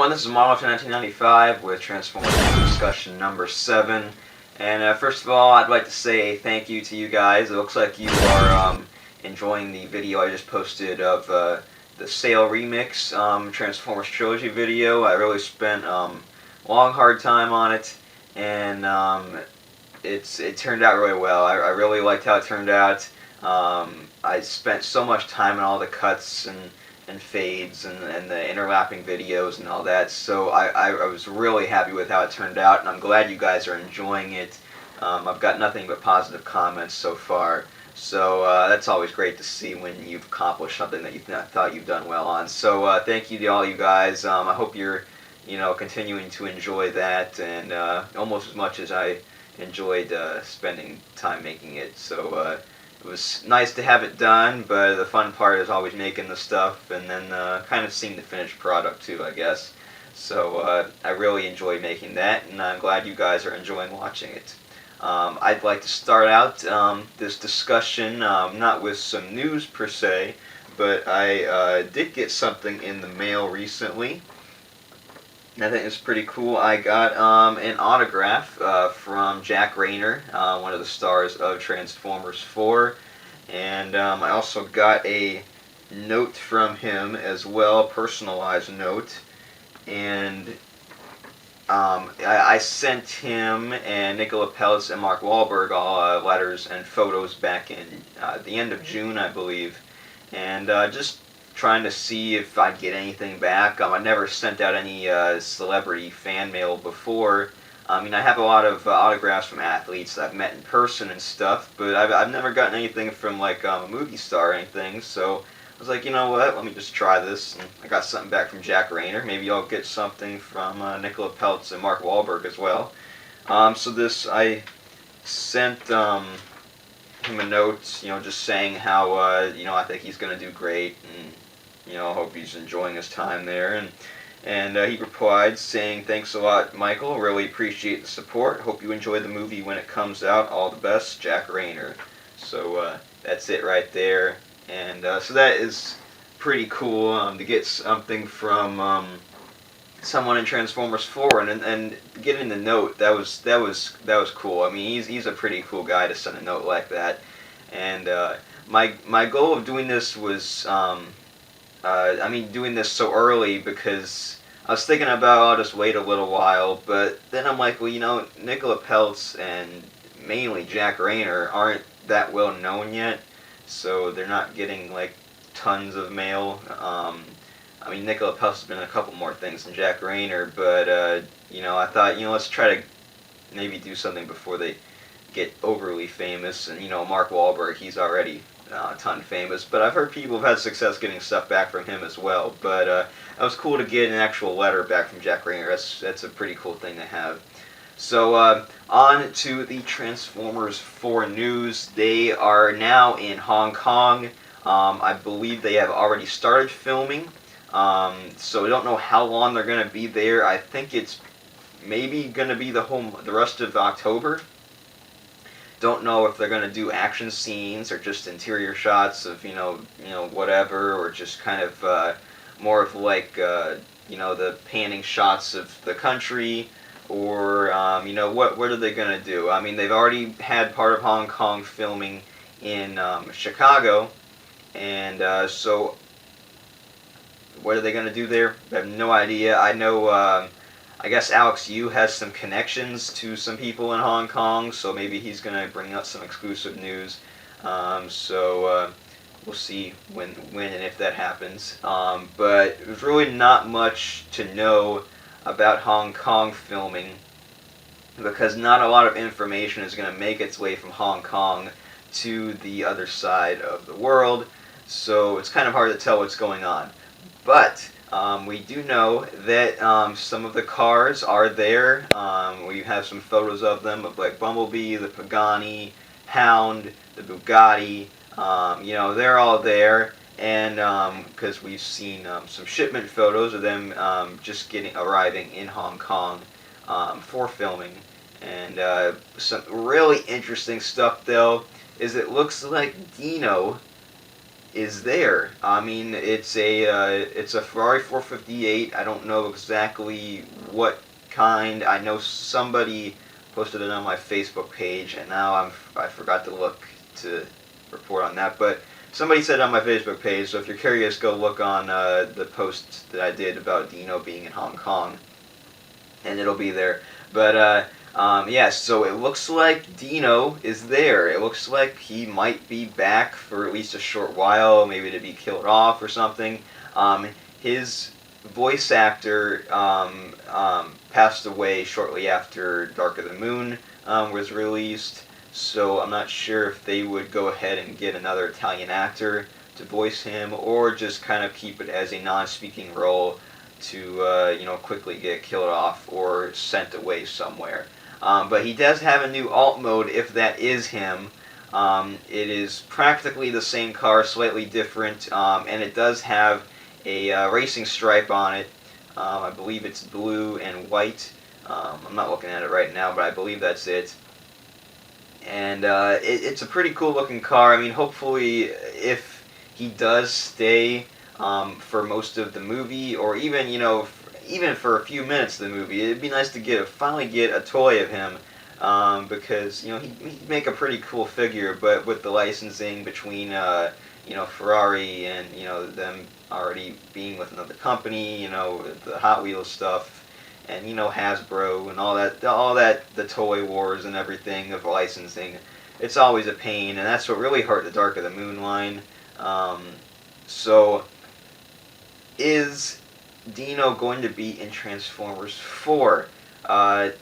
everyone, this is Model for 1995 with Transformers discussion number 7. And first of all, I'd like to say thank you to you guys. It looks like you are enjoying the video I just posted of the Sale Remix Transformers Trilogy video. I really spent long, hard time on it, and it turned out really well. I really liked how it turned out. I spent so much time on all the cuts and fades and the interlapping videos and all that, so I was really happy with how it turned out, and I'm glad you guys are enjoying it. I've got nothing but positive comments so far, so that's always great to see when you've accomplished something that you thought you've done well on. So thank you to all you guys. I hope you're continuing to enjoy that, and almost as much as I enjoyed spending time making it. So it was nice to have it done, but the fun part is always making the stuff and then kind of seeing the finished product too, I guess. So I really enjoy making that, and I'm glad you guys are enjoying watching it. I'd like to start out this discussion not with some news per se, but I did get something in the mail recently. I think it's pretty cool. I got an autograph from Jack Rayner, one of the stars of Transformers 4, and I also got a note from him as well, personalized note, and I sent him and Nicola Peltz and Mark Wahlberg all letters and photos back in the end of June, I believe, and just trying to see if I'd get anything back. I never sent out any celebrity fan mail before. I mean, I have a lot of autographs from athletes that I've met in person and stuff, but I've never gotten anything from like a movie star or anything, so I was like, you know what, let me just try this. And I got something back from Jack Rayner. Maybe I'll get something from Nicola Peltz and Mark Wahlberg as well. So this, I sent him a note, just saying how, I think he's going to do great, and I hope he's enjoying his time there, and he replied saying, "Thanks a lot, Michael. Really appreciate the support. Hope you enjoy the movie when it comes out. All the best, Jack Rayner." So that's it right there, and so that is pretty cool to get something from someone in Transformers 4, and getting the note, that was cool. I mean, he's a pretty cool guy to send a note like that, and my goal of doing this was. Doing this so early because I was thinking about I'll just wait a little while, but then I'm like, well, Nicola Peltz and mainly Jack Rayner aren't that well known yet, so they're not getting like tons of mail. Nicola Peltz has been in a couple more things than Jack Rayner, but I thought, let's try to maybe do something before they get overly famous. And Mark Wahlberg, he's already a ton famous, but I've heard people have had success getting stuff back from him as well. But it was cool to get an actual letter back from Jack Rayner. That's a pretty cool thing to have. So on to the Transformers 4 news. They are now in Hong Kong. I believe they have already started filming. So I don't know how long they're going to be there. I think it's maybe going to be the rest of October. Don't know if they're going to do action scenes or just interior shots of whatever, or just kind of more of like the panning shots of the country, or what are they going to do? I mean, they've already had part of Hong Kong filming in Chicago, and so what are they going to do there? I have no idea. I know. I guess Alex Yu has some connections to some people in Hong Kong, so maybe he's going to bring out some exclusive news. So we'll see when and if that happens. But there's really not much to know about Hong Kong filming, because not a lot of information is going to make its way from Hong Kong to the other side of the world, so it's kind of hard to tell what's going on. But we do know that some of the cars are there. We have some photos of them, of like Bumblebee, the Pagani, Hound, the Bugatti. They're all there, and because we've seen some shipment photos of them just arriving in Hong Kong for filming. And some really interesting stuff, though, is it looks like Dino is there. I mean, it's a Ferrari 458. I don't know exactly what kind. I know somebody posted it on my Facebook page, and now I forgot to look to report on that. But somebody said on my Facebook page, so if you're curious, go look on the post that I did about Dino being in Hong Kong, and it'll be there. But yeah, so it looks like Dino is there. It looks like he might be back for at least a short while, maybe to be killed off or something. His voice actor passed away shortly after Dark of the Moon was released, so I'm not sure if they would go ahead and get another Italian actor to voice him, or just kind of keep it as a non-speaking role to quickly get killed off or sent away somewhere. But he does have a new alt mode if that is him. It is practically the same car, slightly different, and it does have a racing stripe on it. I believe it's blue and white. I'm not looking at it right now, but I believe that's it. And it's a pretty cool looking car. I mean, hopefully, if he does stay for most of the movie, or even even for a few minutes of the movie, it'd be nice to finally get a toy of him, because he'd make a pretty cool figure. But with the licensing between Ferrari and them already being with another company, the Hot Wheels stuff, and Hasbro and all that the toy wars and everything of licensing, it's always a pain, and that's what really hurt the Dark of the Moon line. So is Dino going to be in Transformers 4? I'd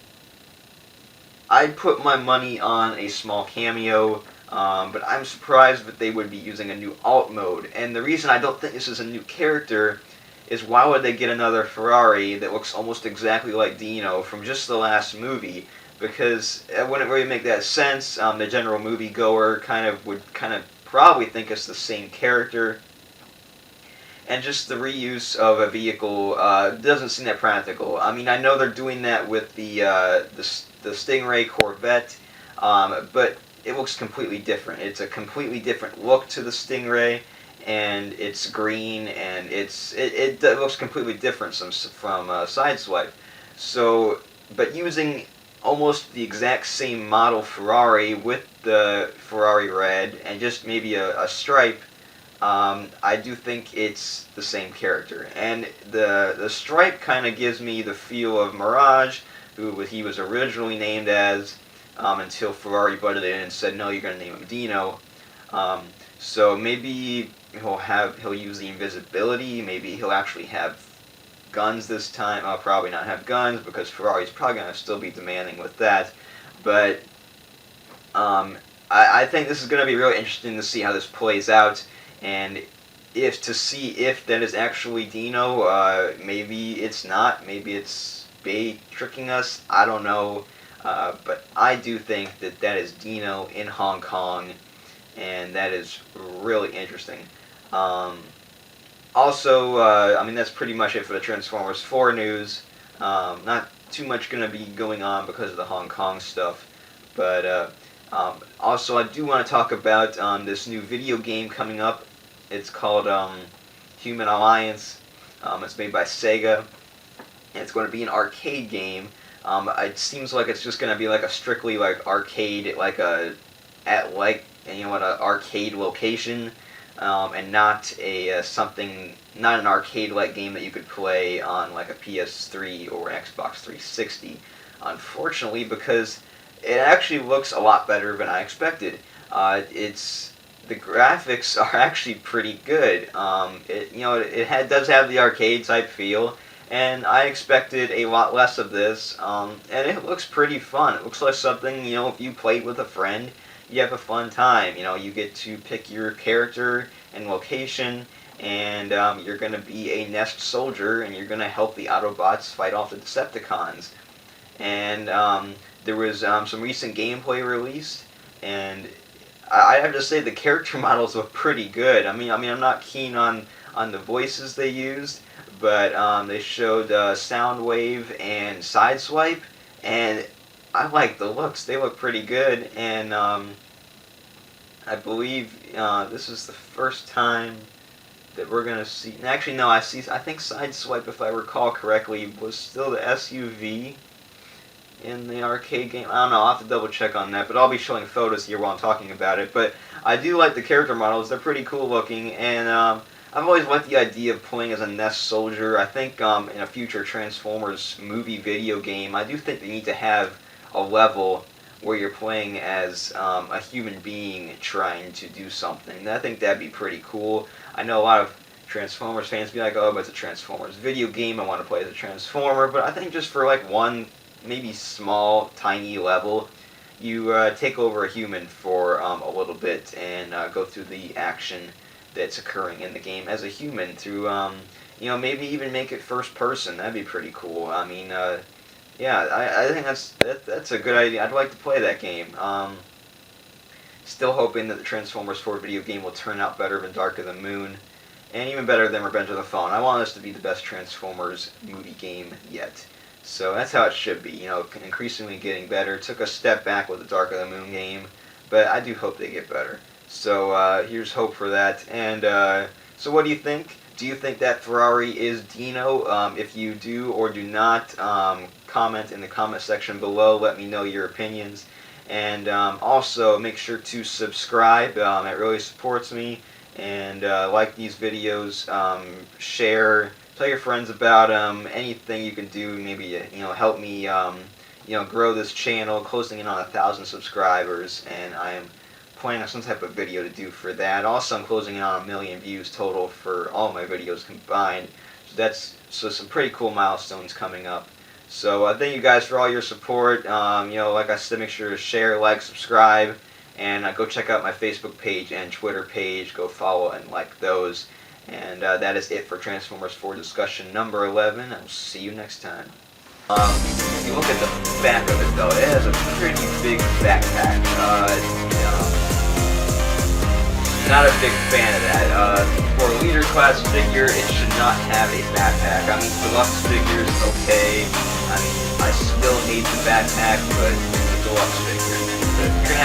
put my money on a small cameo, but I'm surprised that they would be using a new alt mode. And the reason I don't think this is a new character is, why would they get another Ferrari that looks almost exactly like Dino from just the last movie? Because it wouldn't really make that sense. The general moviegoer would probably think it's the same character. And just the reuse of a vehicle doesn't seem that practical. I mean, I know they're doing that with the Stingray Corvette, but it looks completely different. It's a completely different look to the Stingray, and it's green, and it looks completely different from Sideswipe. So, but using almost the exact same model Ferrari with the Ferrari red and just maybe a stripe, I do think it's the same character. And the stripe kind of gives me the feel of Mirage, who he was originally named as, until Ferrari butted in and said, no, you're going to name him Dino. So maybe he'll use the invisibility. Maybe he'll actually have guns this time. I'll probably not have guns, because Ferrari's probably going to still be demanding with that. But I think this is going to be really interesting to see how this plays out, and to see if that is actually Dino. Maybe it's not. Maybe it's Bay tricking us. I don't know. But I do think that is Dino in Hong Kong, and that is really interesting. Also, I mean, that's pretty much it for the Transformers 4 news. Not too much going to be going on because of the Hong Kong stuff. But also, I do want to talk about this new video game coming up. It's called Human Alliance. It's made by Sega, and it's going to be an arcade game. It seems like it's just going to be like a strictly arcade, an arcade location, and not not an arcade-like game that you could play on like a PS3 or Xbox 360. Unfortunately, because it actually looks a lot better than I expected. The graphics are actually pretty good. It does have the arcade type feel, and I expected a lot less of this. And it looks pretty fun. It looks like something, if you played with a friend, you have a fun time. You get to pick your character and location, and you're going to be a Nest soldier, and you're going to help the Autobots fight off the Decepticons. And there was some recent gameplay released, and I have to say the character models look pretty good. I mean, I'm not keen on the voices they used, but they showed Soundwave and Sideswipe, and I like the looks. They look pretty good, and I believe this is the first time that we're gonna see. Actually, no. I think Sideswipe, if I recall correctly, was still the SUV in the arcade game. I don't know. I'll have to double check on that. But I'll be showing photos here while I'm talking about it. But I do like the character models. They're pretty cool looking, and I've always liked the idea of playing as a Nest soldier. I think in a future Transformers movie video game, I do think they need to have a level where you're playing as a human being trying to do something. I think that'd be pretty cool. I know a lot of Transformers fans be like, oh, but it's a Transformers video game, I want to play as a Transformer, but I think just for like one, maybe small, tiny level, you take over a human for a little bit and go through the action that's occurring in the game as a human through, you know, maybe even make it first person. That'd be pretty cool. I mean, yeah, I think that's a good idea. I'd like to play that game. Still hoping that the Transformers 4 video game will turn out better than Dark of the Moon, and even better than Revenge of the Fallen. I want this to be the best Transformers movie game yet. So that's how it should be, you know, increasingly getting better. Took a step back with the Dark of the Moon game, but I do hope they get better. So here's hope for that. And so what do you think? Do you think that Ferrari is Dino? If you do or do not, comment in the comment section below. Let me know your opinions. And also make sure to subscribe. It really supports me. And like these videos, share, tell your friends about them. Anything you can do, maybe you know, help me you know, grow this channel. Closing in on 1,000 subscribers, and I am planning on some type of video to do for that. Also, I'm closing in on 1 million views total for all my videos combined. So that's some pretty cool milestones coming up. So thank you guys for all your support. You know, like I said, make sure to share, like, subscribe, and go check out my Facebook page and Twitter page. Go follow and like those. And that is it for Transformers 4 discussion number 11. I'll see you next time. If you look at the back of it, though, it has a pretty big backpack. You know, not a big fan of that. For a leader class figure, it should not have a backpack. I mean, deluxe figures, okay. I mean, I still hate the backpack, but the deluxe figure.